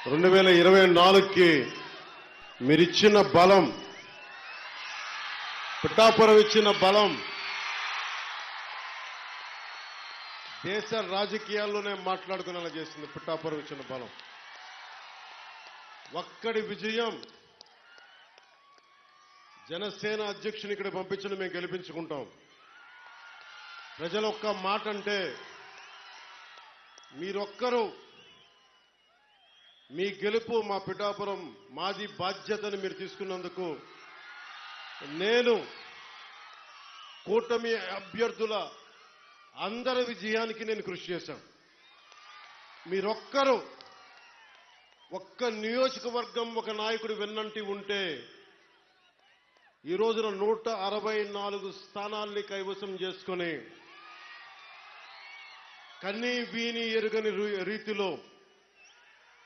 2024కి మీరిచ్చిన బలం, పిఠాపురం ఇచ్చిన బలం దేశ రాజకీయాల్లోనే మాట్లాడుకునేలా చేస్తుంది. పిఠాపురం ఇచ్చిన బలం, ఒక్కడి విజయం జనసేన అధ్యక్షుని ఇక్కడ పంపించడం మేము గెలిపించుకుంటాం. ప్రజలు ఒక్క మాట అంటే మీరొక్కరు మీ గెలుపు మా పిఠాపురం మాది బాధ్యతని మీరు తీసుకున్నందుకు నేను కూటమి అభ్యర్థుల అందరి విజయానికి నేను కృషి చేశాను. మీరొక్కరు ఒక్క నియోజకవర్గం ఒక నాయకుడు వెన్నంటి ఉంటే ఈ రోజున 164 స్థానాల్ని కైవసం చేసుకొని కన్నీ వీని ఎరుగని రీతిలో